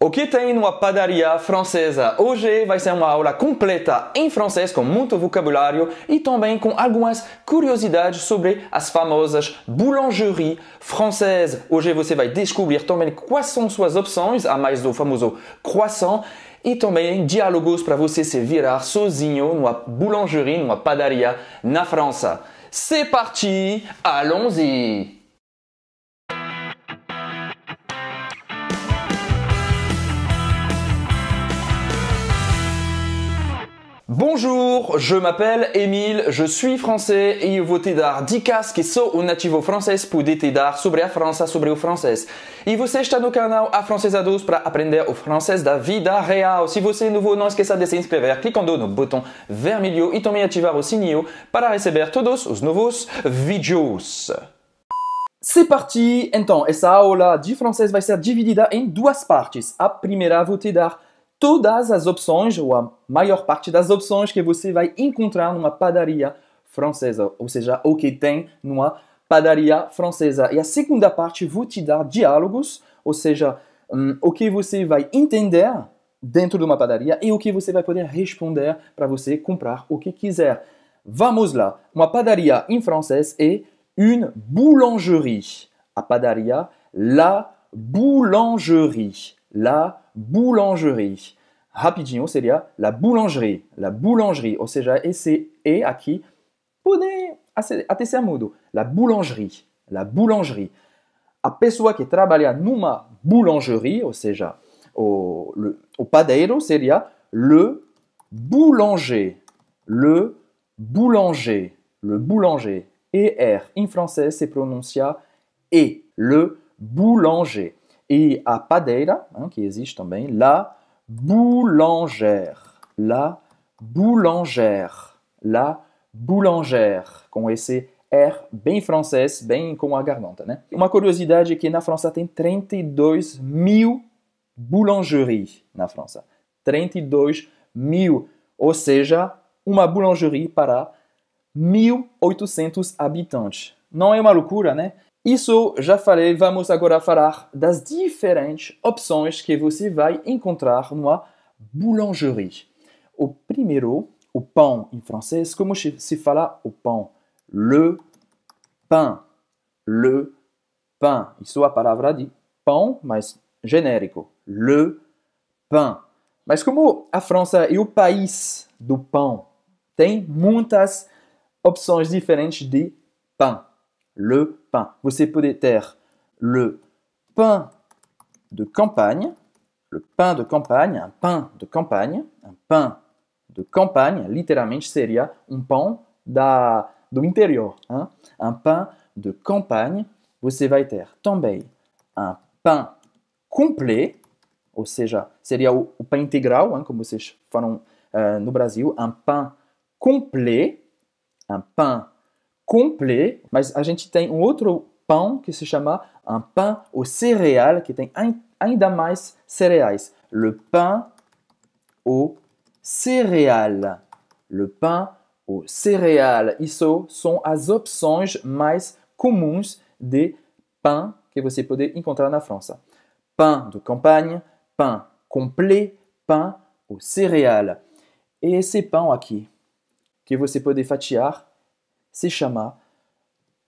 O que tem numa padaria francesa? Hoje vai ser uma aula completa em francês com muito vocabulário e também com algumas curiosidades sobre as famosas boulangeries francesas. Hoje você vai descobrir também quais são suas opções, a mais do famoso croissant, e também diálogos para você se virar sozinho numa boulangerie, numa padaria na França. C'est parti, allons-y! Bonjour, je m'appelle Émile, je suis français e eu vou te dar dicas que sou um nativo francês pude te dar sobre a França, sobre o francês. E você está no canal Afrancesados para aprender o francês da vida real. Se você é novo, não esqueça de se inscrever clicando no botão vermelho e também ativar o sininho para receber todos os novos vídeos. C'est parti! Então, essa aula de francês vai ser dividida em duas partes. A primeira vou te dar todas as opções, ou a maior parte das opções que você vai encontrar numa padaria francesa, ou seja, o que tem numa padaria francesa. E a segunda parte vou te dar diálogos, ou seja, o que você vai entender dentro de uma padaria e o que você vai poder responder para você comprar o que quiser. Vamos lá! Uma padaria em francês é une boulangerie. A padaria, la boulangerie. La boulangerie. Rapidinho seria la boulangerie. La boulangerie, ou seja, esse E aqui pode até ser mudo. La boulangerie. La boulangerie. A pessoa que trabalha numa boulangerie, ou seja, o padeiro seria le boulanger. Le boulanger. Le boulanger. ER em francês se pronuncia E. Le boulanger. E a padeira, que existe também, la boulangère. La boulangère. La boulangère. Com esse R bem francês, bem com a garganta, né? Uma curiosidade é que na França tem 32 mil boulangeries na França. 32 mil. Ou seja, uma boulangerie para 1.800 habitantes. Não é uma loucura, né? Isso já falei, vamos agora falar das diferentes opções que você vai encontrar numa boulangerie. O primeiro, o pão em francês, como se fala o pão? Le pain. Le pain. Isso é a palavra de pão, mas genérico. Le pain. Mas como a França é o país do pão, tem muitas opções diferentes de pain. Le pain. Você pode ter le pain de campagne, le pain de campagne, un pain de campagne, un pain de campagne, literalmente seria pão do interior. Hein? Un pain de campagne. Você vai ter também un pain complet, ou seja, seria o pão integral, hein, como vocês falam no Brasil, un pain complet, un pain complet, mas a gente tem outro pão que se chama un pain au céréales, que tem ainda mais cereais. Le pain aux céréales. Le pain aux céréales. Isso são as opções mais comuns de pain que você pode encontrar na França. Pain de campagne, pain complet, pain aux céréales. E esse pão aqui, que você pode fatiar, se chama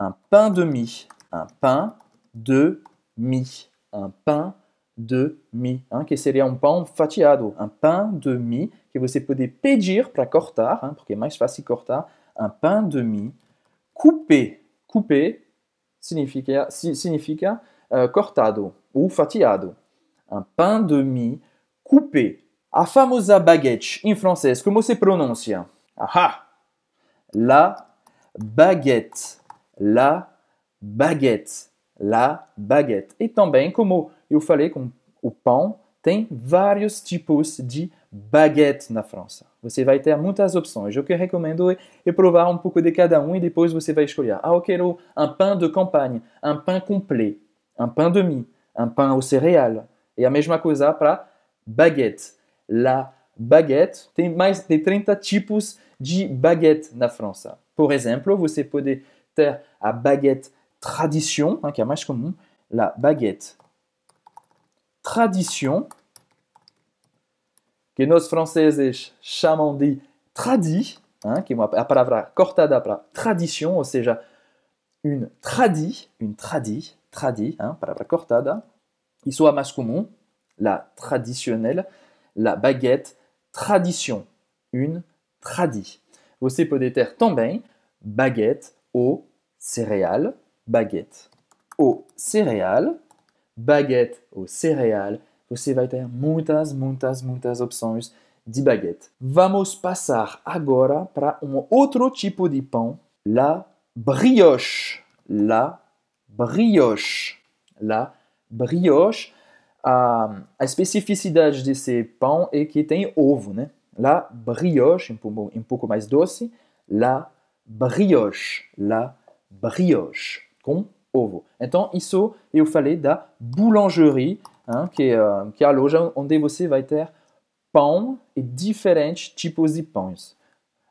un pain de mie. Un pain de mie. Un pain de mie. Que seria pão fatiado. Un pain de mie que você pode pedir para cortar, porque é mais fácil cortar. Un pain de mie coupé. Coupé significa cortado ou fatiado. Un pain de mie coupé. A famosa baguette em francês, como se pronuncia? Aha! La baguette, la baguette, la baguette. E também, como eu falei com o pão, tem vários tipos de baguette na França. Você vai ter muitas opções. O que eu recomendo é provar um pouco de cada e depois você vai escolher. Eu quero un pain de campagne, un pain complet, un pain de mie, un pain aux céréales. E a mesma coisa para baguette. La baguette, tem mais de 30 tipos de baguette na França. Por exemplo, você pode ter a baguette tradition, que é a mais comum, la baguette tradition, que nós franceses chamam de tradi, que é a palavra cortada para tradição, ou seja, tradi, palavra cortada. Isso é mais comum, la traditionnelle, la baguette, tradition, tradi. Você pode ter também baguette au céréales, baguette au céréales, baguette au céréales. Você vai ter muitas opções de baguette. Vamos passar agora para outro tipo de pão, la brioche. La brioche. La brioche. A especificidade desse pão é que tem ovo, né? La brioche, um pouco mais doce. La brioche, com ovo. Então, isso eu falei da boulangerie, que é a loja onde você vai ter pão e diferentes tipos de pães.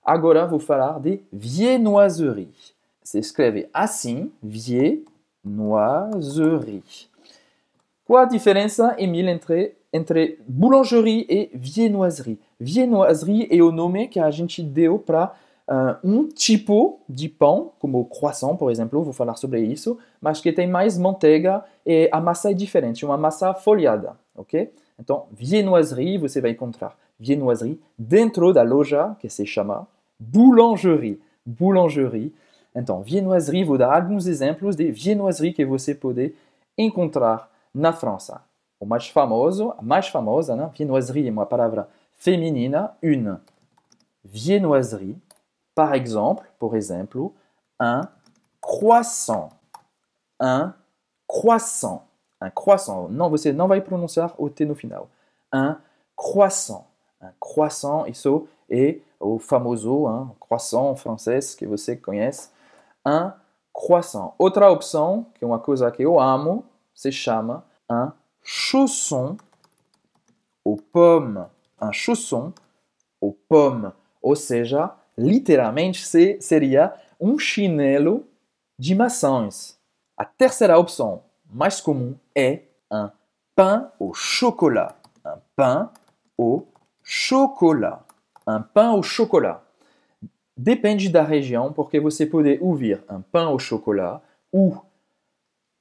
Agora vou falar de viennoiserie. Se escreve assim, viennoiserie. Qual a diferença, Emile, entre boulangerie e viennoiserie? Viennoiserie é o nome que a gente deu para tipo de pão, como croissant, por exemplo, vou falar sobre isso, mas que tem mais manteiga e a massa é diferente, uma massa folhada, ok? Então, viennoiserie, você vai encontrar viennoiserie dentro da loja que se chama boulangerie. Então, viennoiserie, vou dar alguns exemplos de viennoiserie que você pode encontrar na França. A mais famosa, né? Viennoiserie é uma palavra feminina, une viennoiserie. Por exemplo, un croissant. Un croissant. Não, você não vai pronunciar o T no final. Un croissant. Isso é o famoso croissant francês que você conhece. Un croissant. Outra opção, que é uma coisa que eu amo, se chama un chausson aux pommes. Un chausson aux pommes. Ou seja, literalmente seria chinelo de maçãs. A terceira opção, mais comum, é un pain au chocolat. Un pain au chocolat. Depende da região, porque você pode ouvir un pain au chocolat ou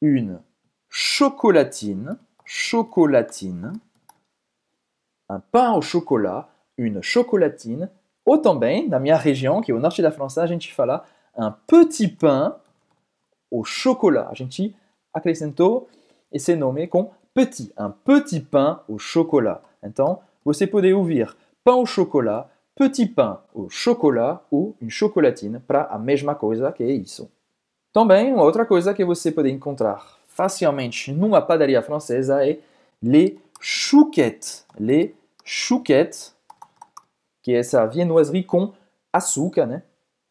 une chocolatine. Un pain au chocolat, une chocolatine. Ou também, na minha região, que é o norte da França, a gente fala un petit pain au chocolat. A gente acrescentou esse nome com petit. Un petit pain au chocolat. Então, você pode ouvir pain au chocolat, petit pain au chocolat ou une chocolatine para a mesma coisa que é isso. Também, uma outra coisa que você pode encontrar facilmente numa padaria francesa é les chouquettes. Les chouquettes, que é essa viennoiserie com açúcar, né?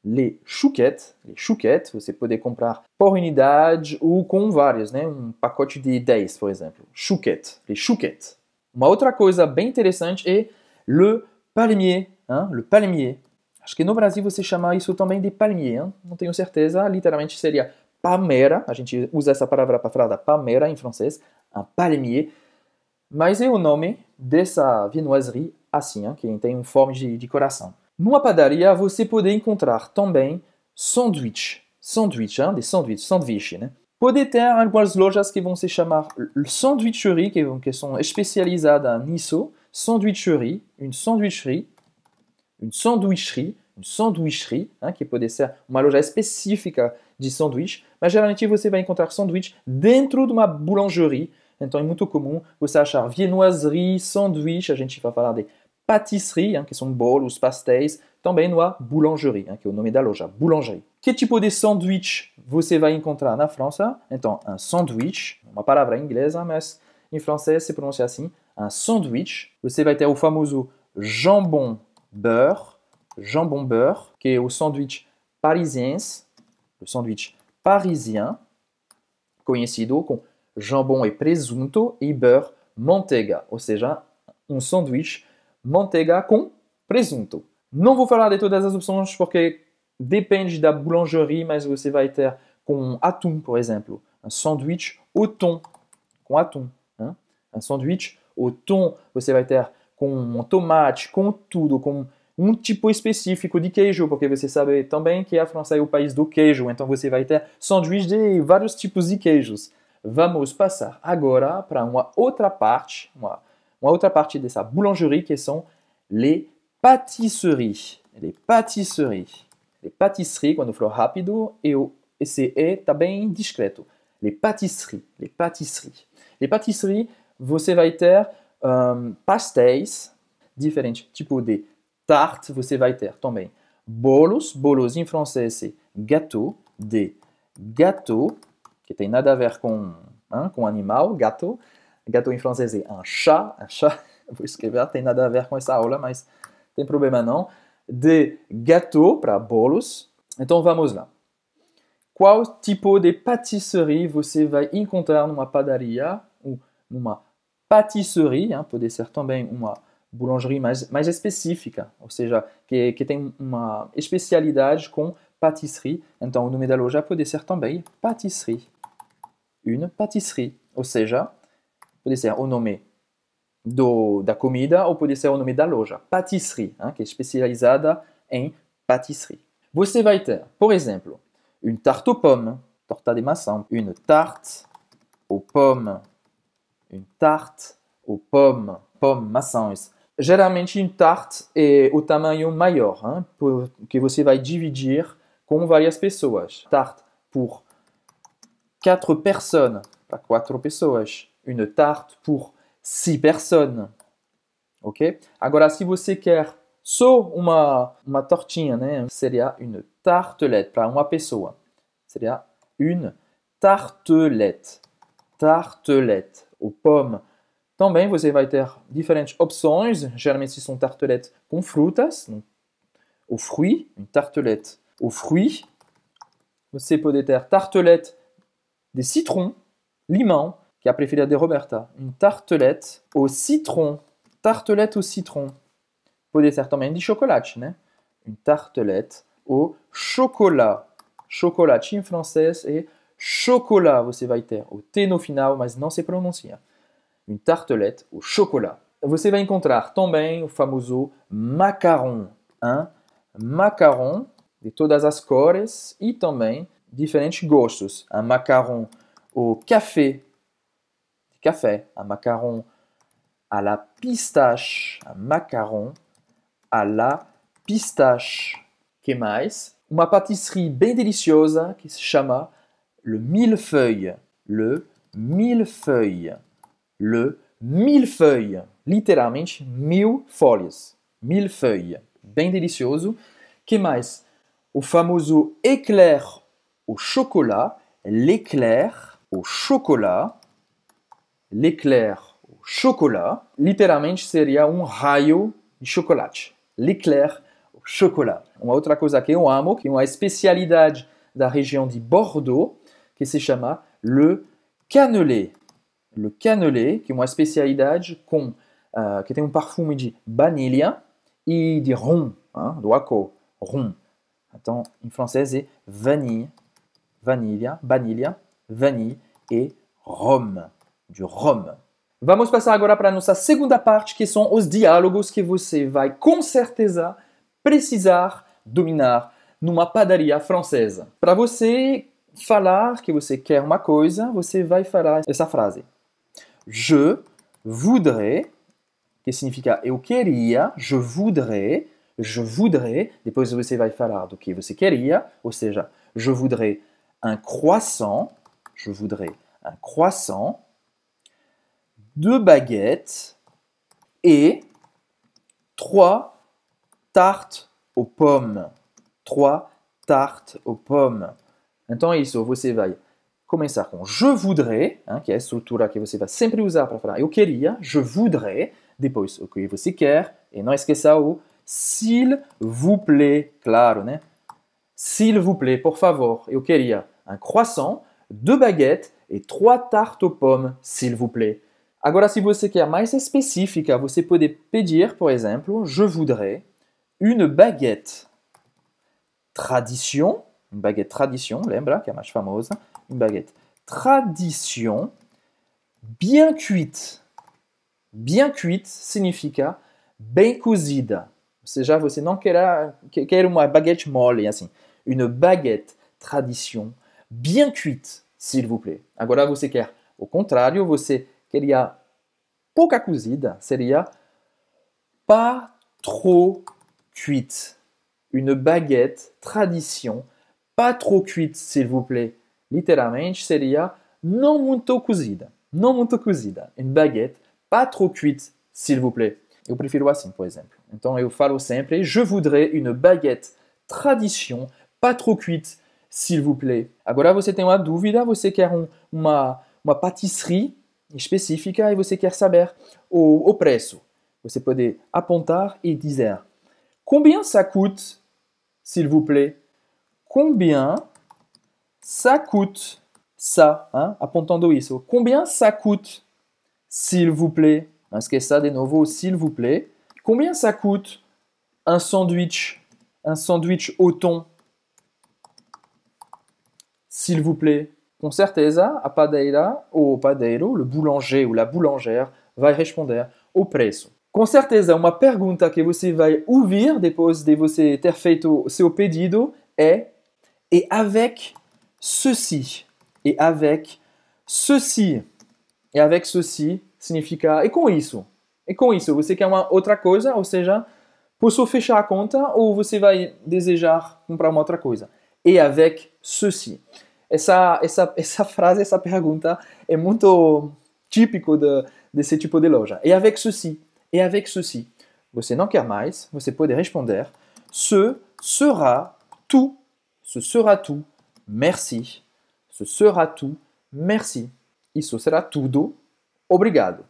Les chouquettes, você pode comprar por unidade ou com várias, né? Um pacote de 10, por exemplo. Les chouquettes. Uma outra coisa bem interessante é le palmier. Le palmier. Acho que no Brasil você chama isso também de palmier. Não tenho certeza. Literalmente seria palmeira. A gente usa essa palavra para falar da palmeira em francês. Un palmier. Mas é o nome dessa viennoiserie assim, que tem forma de coração. Numa padaria, você pode encontrar também sanduíche, sanduíche, né? Pode ter algumas lojas que vão se chamar sandwicherie, que são especializadas nisso. Sandwicherie, une sandwicherie, que pode ser uma loja específica de sanduíche, mas geralmente você vai encontrar sanduíche dentro de uma boulangerie. Então é muito comum você achar viennoiserie, sanduíche, a gente vai falar de pâtisserie, que são bolos, pastéis, também numa boulangerie, que é o nome da loja, boulangerie. Que tipo de sanduíche você vai encontrar na França? Então, un sandwich, uma palavra inglesa, mas em francês se pronuncia assim, un sandwich. Você vai ter o famoso jambon beurre, que é o sanduíche parisiense, o sanduíche parisien, conhecido com jambon e presunto e beurre manteiga, ou seja, um sanduíche manteiga com presunto. Não vou falar de todas as opções porque depende da boulangerie, mas você vai ter com atum, por exemplo, um sanduíche au thon, com atum. Um sanduíche au thon, você vai ter com tomate, com tudo, com um tipo específico de queijo, porque você sabe também que a França é o país do queijo, então você vai ter sanduíche de vários tipos de queijos. Vamos passar agora para uma outra parte dessa boulangerie, que são les pâtisseries. Les pâtisseries. Les pâtisseries, quando eu falo rápido, esse E está bem discreto. Les pâtisseries. Les pâtisseries. Les pâtisseries, você vai ter pastéis, diferentes tipos de tarte, você vai ter também bolos. Bolos em francês é gâteau, de gâteau, que tem nada a ver com animal, gâteau. Gâteau em francês é un chat, vou escrever, tem nada a ver com essa aula, mas tem problema não. De gâteau para bolos. Então vamos lá. Qual tipo de pâtisserie você vai encontrar numa padaria ou numa pâtisserie? Pode ser também uma boulangerie mais específica, ou seja, que tem uma especialidade com pâtisserie. Então o nome da loja pode ser também pâtisserie. Une pâtisserie, ou seja, pode ser o nome da comida ou pode ser o nome da loja. Pâtisserie, que é especializada em pâtisserie. Você vai ter, por exemplo, une tarte aux pommes, torta de maçã, une tarte aux pommes, une tarte aux pommes, pommes, maçãs. Geralmente, une tarte é o tamanho maior, que você vai dividir com várias pessoas. Tarte pour 4 personnes, para 4 pessoas. Une tarte pour 6 personnes. Ok? Agora, se você quer só uma tortinha, seria une tartelette para uma pessoa. Seria une tartelette. Tartelette. Aux pommes. Também você vai ter diferentes opções. Geralmente são tartelettes com frutas. Aux fruits. Une tartelette aux fruits. Você pode ter tartelette de citron, limão, que é a preferida de Roberta. Une tartelette au citron. Tartelette au citron. Pode ser também de chocolate, Une tartelette au chocolat. Chocolate em francês é chocolat. Você vai ter o T no final, mas não se pronuncia. Une tartelette au chocolat. Você vai encontrar também o famoso macaron. Macaron de todas as cores e também diferentes gostos. Un macaron au café, un macaron à la pistache, un macaron à la pistache. Que mais? Uma pâtisserie bem deliciosa que se chama le millefeuille. Le millefeuille. Le millefeuille. Literalmente 1000 folhas. Millefeuille. Bem delicioso. Que mais? O famoso éclair au chocolat. L'éclair au chocolat. L'éclair au chocolat. Literalmente seria raio de chocolate. L'éclair au chocolat. Uma outra coisa que eu amo, que é uma especialidade da região de Bordeaux, que se chama le cannelé. Le cannelé, que é uma especialidade que tem perfume de baunilha e de rum, do álcool, rum. Então, em francês é vanille, baunilha, vanille e rhum, du rhum. Vamos passar agora para a nossa segunda parte, que são os diálogos que você vai, com certeza, precisar dominar numa padaria francesa. Para você falar que você quer uma coisa, você vai falar essa frase. Je voudrais, que significa eu queria, je voudrais, depois você vai falar do que você queria, ou seja, je voudrais un croissant, 2 baguettes et 3 tartes aux pommes. 3 tartes aux pommes. Então é isso, você vai começar com je voudrais, que é a estrutura que você vai sempre usar para falar eu queria, je voudrais, depois o que você quer, e não esqueça o s'il vous plaît, claro, S'il vous plaît, por favor, eu queria un croissant, 2 baguettes et 3 tartes aux pommes, s'il vous plaît. Agora, se você quer mais específica, você pode pedir, por exemplo, je voudrais une baguette tradition, lembra, que é a mais famosa, une baguette tradition bien cuite. Bien cuite significa bem cozida. Ou seja, você não quer uma baguette mole, assim. Une baguette tradition bien cuite, s'il vous plaît. Agora você quer o contrário, você queria pouca cozida, seria pas trop cuite. Une baguette tradition pas trop cuite, s'il vous plaît. Literalmente seria não muito cozida. Não muito cozida. Une baguette pas trop cuite, s'il vous plaît. Eu prefiro assim, por exemplo. Então eu falo sempre, je voudrais une baguette tradition pas trop cuite, s'il vous plaît. Agora você tem uma dúvida, você quer uma pâtisserie específica e você quer saber o preço. Você pode apontar e dizer combien ça coûte, s'il vous plaît? Combien ça coûte? Ça, hein? Apontando isso. Combien ça coûte, s'il vous plaît? Não esqueça de novo, s'il vous plaît. Combien ça coûte un sandwich au thon? S'il vous plaît. Com certeza, a padeira ou o padeiro, le boulanger ou la boulangère, vai responder o preço. Com certeza, uma pergunta que você vai ouvir depois de você ter feito o seu pedido é et avec ceci. Et avec ceci. E avec ceci significa e com isso. E com isso, você quer uma outra coisa, ou seja, posso fechar a conta ou você vai desejar comprar uma outra coisa. Et avec ceci. Essa frase, essa pergunta é muito típico desse tipo de loja. Et avec ceci. Et avec ceci. Você não quer mais, você pode responder ce sera tout. Ce sera tout. Merci. Ce sera tout. Merci. Isso será tudo. Obrigado.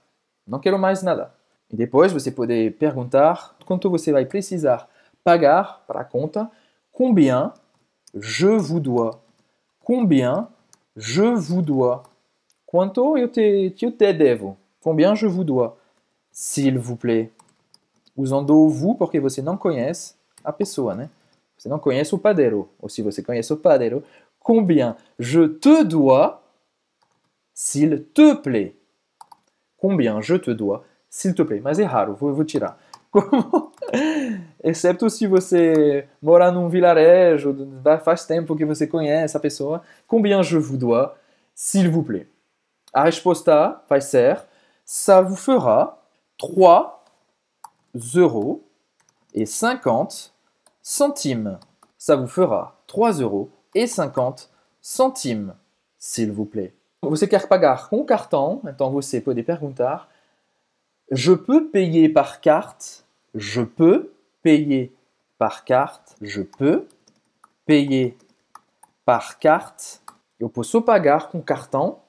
Não quero mais nada. E depois você pode perguntar quanto você vai precisar pagar para a conta. Combien je vous dois? Combien je vous dois? Quanto eu te devo? Combien je vous dois? S'il vous plaît. Usando o vous porque você não conhece a pessoa, né? Você não conhece o padeiro. Ou se você conhece o padeiro, combien je te dois, s'il te plaît. Combien je te dois, s'il te plaît. Mas é raro, vou tirar. Exceto se você mora num vilarejo, faz tempo que você conhece a pessoa. Combien je vous dois, s'il vous plaît. A resposta vai ser ça vous fera 3,50 €. Ça vous fera 3,50 €, s'il vous plaît. Você quer pagar com cartão, então você pode perguntar je peux payer par carte? Je peux payer par carte? Je peux payer par carte? Eu posso pagar com cartão?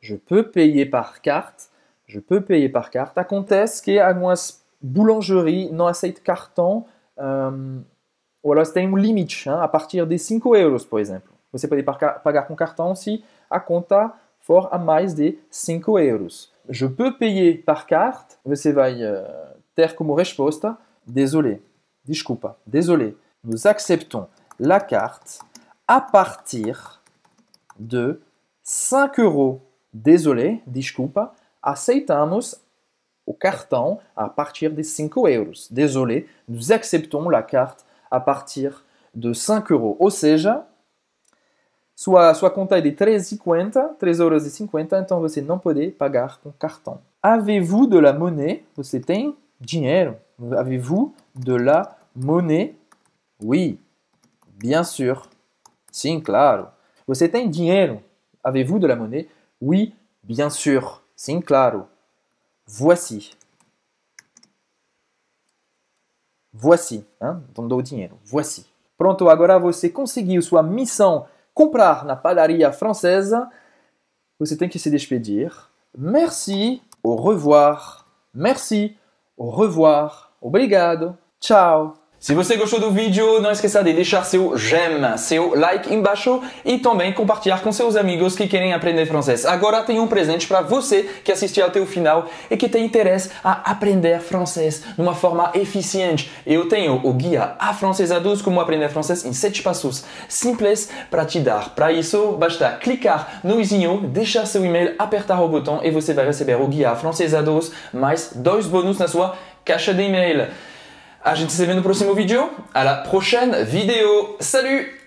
Je peux payer par carte? Je peux payer par carte. Acontece que algumas boulangeries não aceitam cartão, ou elas têm um limite, hein, a partir de 5 €, por exemplo. Você pode pagar com cartão se a conta for a mais de 5 €. Je peux payer par carte. Você vai ter como resposta désolé, desculpa, désolé. Nous acceptons la carte à partir de 5 €. Désolé, desculpa, aceitamos o cartão a partir de 5 €. Désolé, nous acceptons la carte a partir de 5 €. Ou seja, sua conta é de 3,50 €, então você não pode pagar com cartão. Avez-vous de la monnaie? Você tem dinheiro? Avez-vous de la monnaie? Oui, bien sûr. Sim, claro. Você tem dinheiro? Avez-vous de la monnaie? Oui, bien sûr. Sim, claro. Voici. Voici. Hein? Então dou o dinheiro. Voici. Pronto, agora você conseguiu sua missão comprar na padaria francesa. Você tem que se despedir. Merci, au revoir. Merci, au revoir. Obrigado. Tchau. Se você gostou do vídeo, não esqueça de deixar seu j'aime, seu like embaixo e também compartilhar com seus amigos que querem aprender francês. Agora tem um presente para você que assistiu até o final e que tem interesse a aprender francês de uma forma eficiente. Eu tenho o guia Afrancesados, como aprender francês em 7 passos simples para te dar. Para isso, basta clicar no izinho, deixar seu e-mail, apertar o botão e você vai receber o guia Afrancesados mais 2 bônus na sua caixa de e-mail. A gente se vê no próximo vídeo. À la prochaine vidéo. Salut!